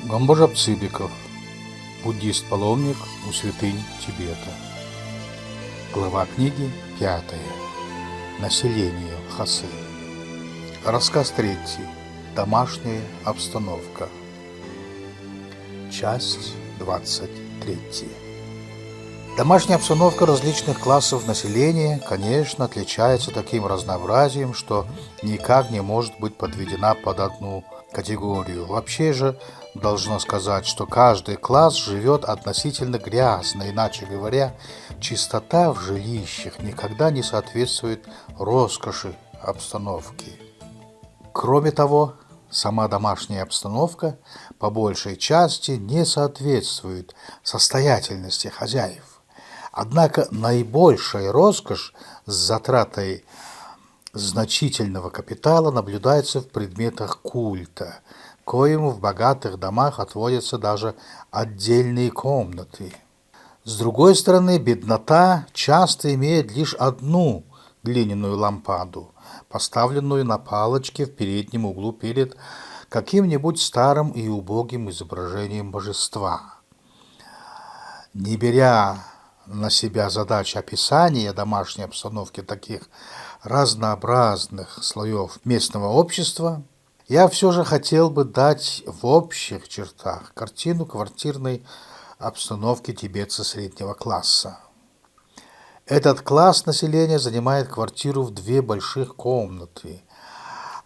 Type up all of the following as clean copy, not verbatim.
Гамбожап Цыбиков, буддист-паломник у святынь Тибета. Глава книги 5. Население Лхасы. Рассказ 3. Домашняя обстановка. Часть 23. Домашняя обстановка различных классов населения, конечно, отличается таким разнообразием, что никак не может быть подведена под одну категорию. Вообще же должно сказать, что каждый класс живет относительно грязно, иначе говоря, чистота в жилищах никогда не соответствует роскоши обстановки. Кроме того, сама домашняя обстановка по большей части не соответствует состоятельности хозяев. Однако наибольшая роскошь с затратой значительного капитала наблюдается в предметах культа, коему в богатых домах отводятся даже отдельные комнаты. С другой стороны, беднота часто имеет лишь одну глиняную лампаду, поставленную на палочке в переднем углу перед каким-нибудь старым и убогим изображением божества. Не беря на себя задачу описания домашней обстановки таких разнообразных слоев местного общества, я все же хотел бы дать в общих чертах картину квартирной обстановки тибетца среднего класса. Этот класс населения занимает квартиру в 2 больших комнаты,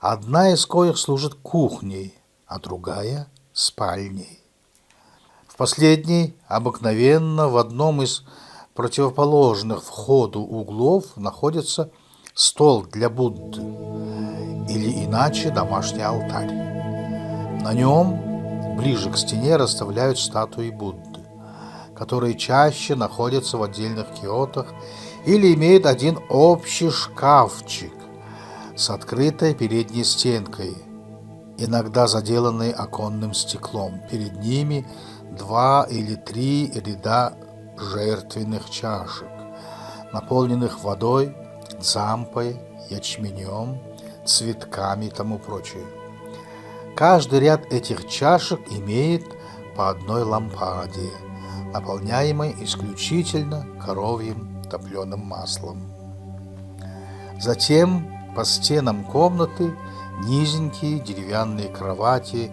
одна из коих служит кухней, а другая – спальней. В последней обыкновенно в одном из противоположных входу углов находится стол для Будды, или иначе домашний алтарь. На нем, ближе к стене, расставляют статуи Будды, которые чаще находятся в отдельных киотах или имеют один общий шкафчик с открытой передней стенкой, иногда заделанной оконным стеклом. Перед ними 2 или 3 ряда жертвенных чашек, наполненных водой, дзампой, ячменем, цветками и тому прочее. Каждый ряд этих чашек имеет по одной лампаде, наполняемой исключительно коровьим топленым маслом. Затем по стенам комнаты низенькие деревянные кровати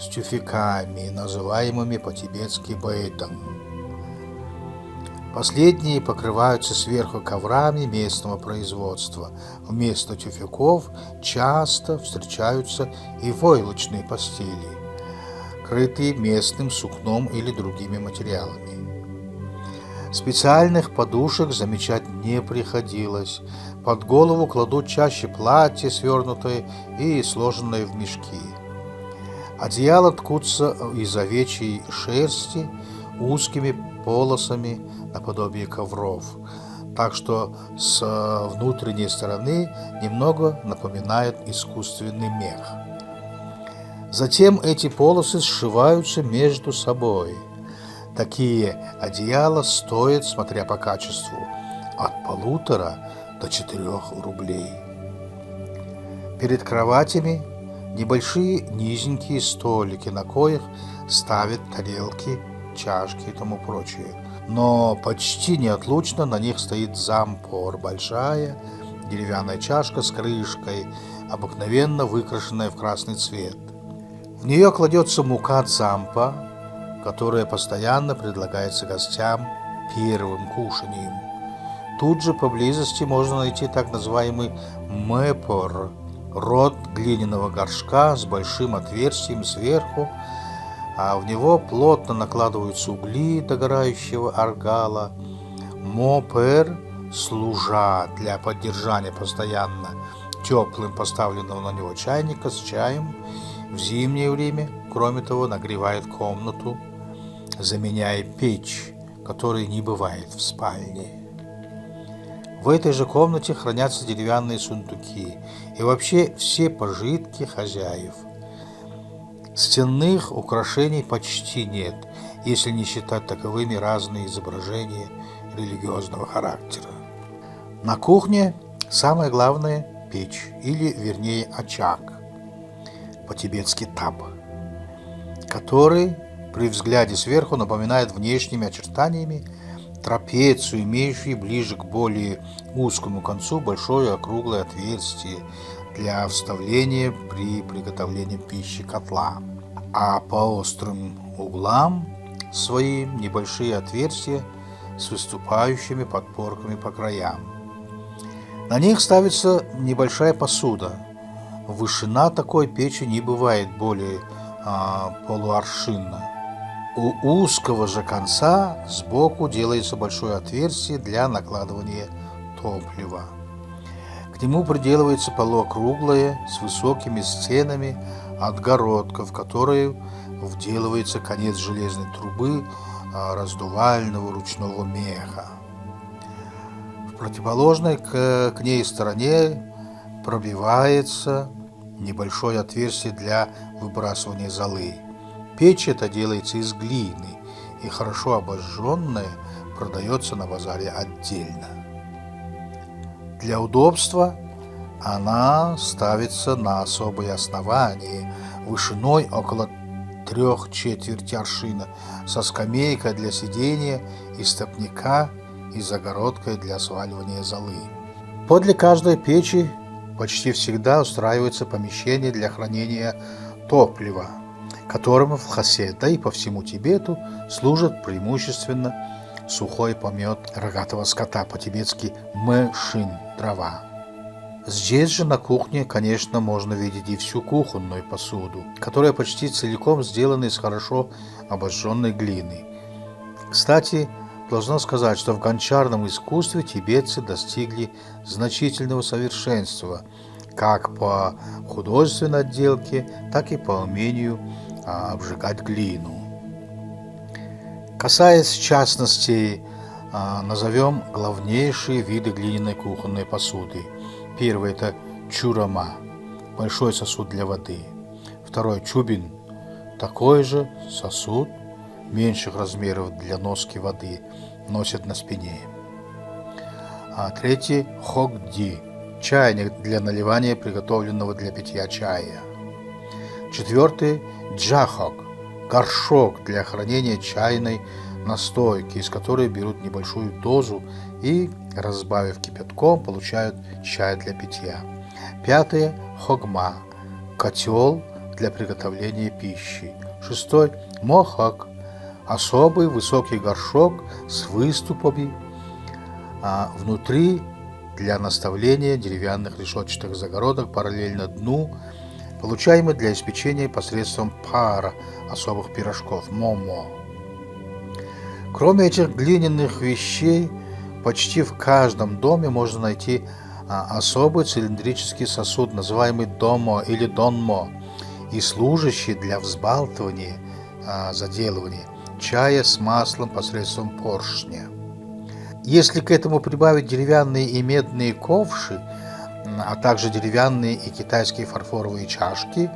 с тюфяками, называемыми по-тибетски бэйдом. Последние покрываются сверху коврами местного производства. Вместо тюфяков часто встречаются и войлочные постели, крытые местным сукном или другими материалами. Специальных подушек замечать не приходилось. Под голову кладут чаще платье, свернутое и сложенное в мешки. Одеяло ткутся из овечьей шерсти узкими полосами наподобие ковров, так что с внутренней стороны немного напоминает искусственный мех. Затем эти полосы сшиваются между собой. Такие одеяла стоят, смотря по качеству, от 1,5 до 4 рублей. Перед кроватями небольшие низенькие столики, на коих ставят тарелки, чашки и тому прочее. Но почти неотлучно на них стоит зампор, большая деревянная чашка с крышкой, обыкновенно выкрашенная в красный цвет. В нее кладется мука дзампа, которая постоянно предлагается гостям первым кушанием. Тут же поблизости можно найти так называемый мэпор, род глиняного горшка с большим отверстием сверху, а в него плотно накладываются угли догорающего аргала. Мопер, служа для поддержания постоянно теплым поставленного на него чайника с чаем, в зимнее время, кроме того, нагревает комнату, заменяя печь, которой не бывает в спальне. В этой же комнате хранятся деревянные сундуки и вообще все пожитки хозяев. Стенных украшений почти нет, если не считать таковыми разные изображения религиозного характера. На кухне самое главное – печь, или вернее очаг, по-тибетски таб, который при взгляде сверху напоминает внешними очертаниями трапецию, имеющую ближе к более узкому концу большое округлое отверстие для вставления при приготовлении пищи котла, а по острым углам свои небольшие отверстия с выступающими подпорками по краям. На них ставится небольшая посуда. Вышина такой печи не бывает более полуаршинна. У узкого же конца сбоку делается большое отверстие для накладывания топлива. К нему приделывается полуокруглое с высокими стенами отгородка, в которую вделывается конец железной трубы раздувального ручного меха. В противоположной к ней стороне пробивается небольшое отверстие для выбрасывания золы. Печь эта делается из глины и хорошо обожженная продается на базаре отдельно. Для удобства она ставится на особое основание вышиной около 3/4 аршина со скамейкой для сидения и стопника и загородкой для сваливания золы. Подле каждой печи почти всегда устраивается помещение для хранения топлива, которым в Лхасе, да и по всему Тибету, служит преимущественно сухой помет рогатого скота, по-тибетски мэшин, дрова. Здесь же на кухне, конечно, можно видеть и всю кухонную посуду, которая почти целиком сделана из хорошо обожженной глины. Кстати, должно сказать, что в гончарном искусстве тибетцы достигли значительного совершенства, как по художественной отделке, так и по умению обжигать глину. Касаясь частностей, назовем главнейшие виды глиняной кухонной посуды. Первый – это чурама, большой сосуд для воды. Второй – чубин, такой же сосуд меньших размеров для носки воды, носят на спине. Третий – хогди, чайник для наливания приготовленного для питья чая. Четвертый – джахок, горшок для хранения чайной настойки, из которой берут небольшую дозу и, разбавив кипятком, получают чай для питья. Пятое – хогма, котел для приготовления пищи. Шестой – мохак, особый высокий горшок с выступами внутри для наставления деревянных решетчатых загородок параллельно дну, получаемый для испечения посредством пара особых пирожков момо. Кроме этих глиняных вещей, почти в каждом доме можно найти особый цилиндрический сосуд, называемый домо или донмо, и служащий для взбалтывания, заделывания чая с маслом посредством поршня. Если к этому прибавить деревянные и медные ковши, а также деревянные и китайские фарфоровые чашки,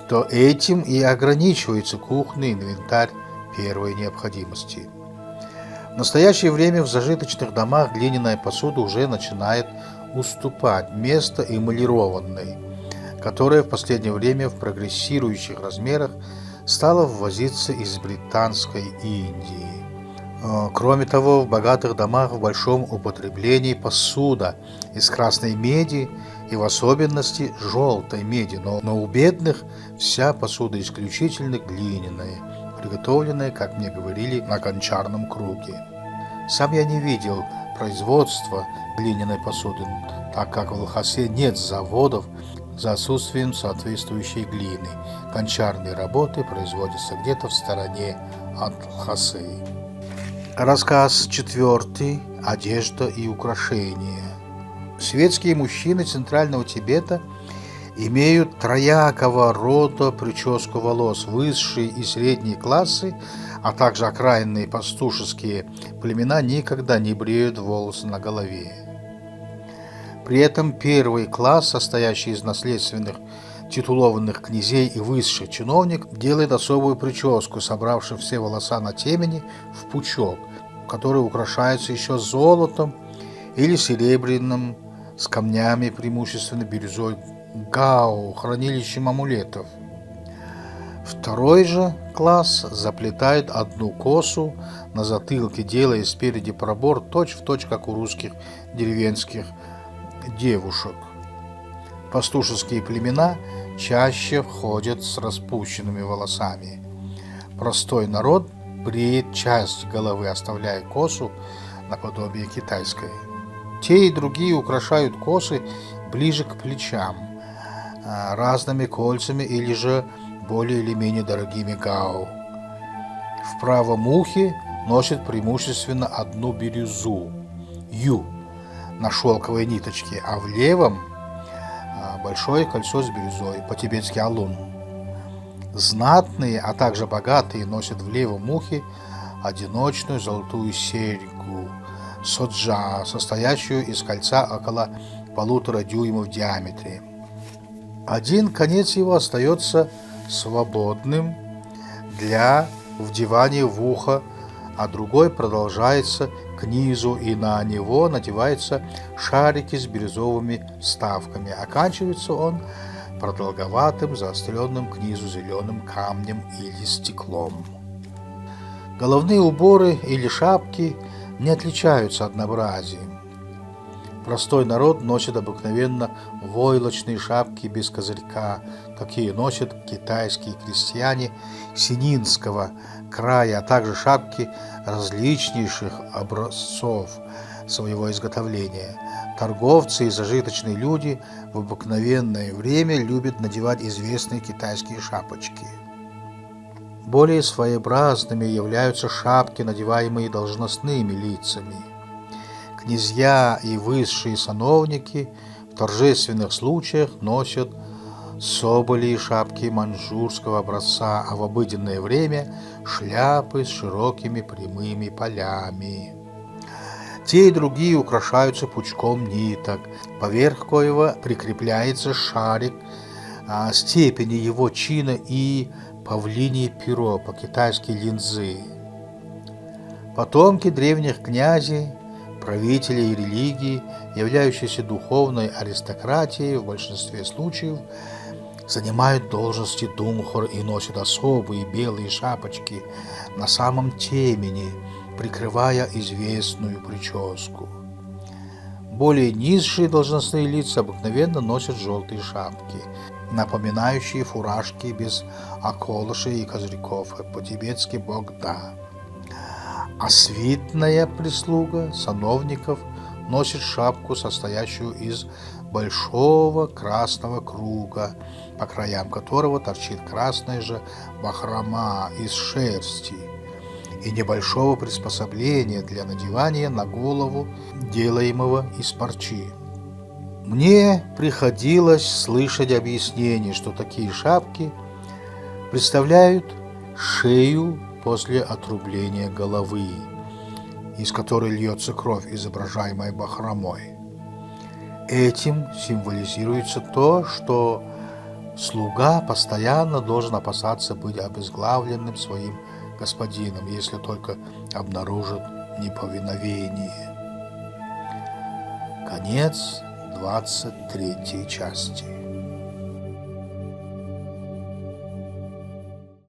то этим и ограничивается кухонный инвентарь первой необходимости. В настоящее время в зажиточных домах глиняная посуда уже начинает уступать место эмалированной, которая в последнее время в прогрессирующих размерах стала ввозиться из британской Индии. Кроме того, в богатых домах в большом употреблении посуда из красной меди и в особенности желтой меди, но у бедных вся посуда исключительно глиняная, приготовленная, как мне говорили, на гончарном круге. Сам я не видел производства глиняной посуды, так как в Лхасе нет заводов за отсутствием соответствующей глины. Гончарные работы производятся где-то в стороне от Лхасы. Рассказ 4. Одежда и украшения. Светские мужчины Центрального Тибета имеют троякого рода прическу волос. Высшие и средние классы, а также окраинные пастушеские племена никогда не бреют волосы на голове. При этом первый класс, состоящий из наследственных титулованных князей и высших чиновников, делает особую прическу, собравши все волоса на темени в пучок, который украшается еще золотом или серебряным с камнями, преимущественно бирюзой гао, хранилищем амулетов. Второй же класс заплетает одну косу на затылке, делая спереди пробор точь-в-точь, как у русских деревенских девушек. Пастушеские племена чаще ходят с распущенными волосами. Простой народ бреет часть головы, оставляя косу наподобие китайской. Те и другие украшают косы ближе к плечам разными кольцами или же более или менее дорогими гао. В правом ухе носят преимущественно одну бирюзу, ю, на шелковой ниточке, а в левом большое кольцо с бирюзой, по-тибетски алун. Знатные, а также богатые носят в левом ухе одиночную золотую серьгу соджа, состоящую из кольца около 1,5 дюйма в диаметре. Один конец его остается свободным для вдевания в ухо, а другой продолжается к низу, и на него надеваются шарики с бирюзовыми вставками. Оканчивается он продолговатым, заостренным к низу зеленым камнем или стеклом. Головные уборы или шапки не отличаются однообразием. Простой народ носит обыкновенно войлочные шапки без козырька. Такие носят китайские крестьяне сининского края, а также шапки различнейших образцов своего изготовления. Торговцы и зажиточные люди в обыкновенное время любят надевать известные китайские шапочки. Более своеобразными являются шапки, надеваемые должностными лицами. Князья и высшие сановники в торжественных случаях носят соболи и шапки маньчжурского образца, а в обыденное время шляпы с широкими прямыми полями. Те и другие украшаются пучком ниток, поверх коего прикрепляется шарик степени его чина и павлинье перо, по-китайски линзы. Потомки древних князей, правителей религии, являющиеся духовной аристократией, в большинстве случаев занимают должности думхор и носят особые белые шапочки на самом темени, прикрывая известную прическу. Более низшие должностные лица обыкновенно носят желтые шапки, напоминающие фуражки без околышей и козырьков, по-тибетски богда. А свитная прислуга сановников носит шапку, состоящую из большого красного круга, по краям которого торчит красная же бахрома из шерсти, и небольшого приспособления для надевания на голову, делаемого из парчи. Мне приходилось слышать объяснение, что такие шапки представляют шею после отрубления головы, из которой льется кровь, изображаемая бахромой. Этим символизируется то, что слуга постоянно должен опасаться быть обезглавленным своим господином, если только обнаружит неповиновение. Конец 23 части.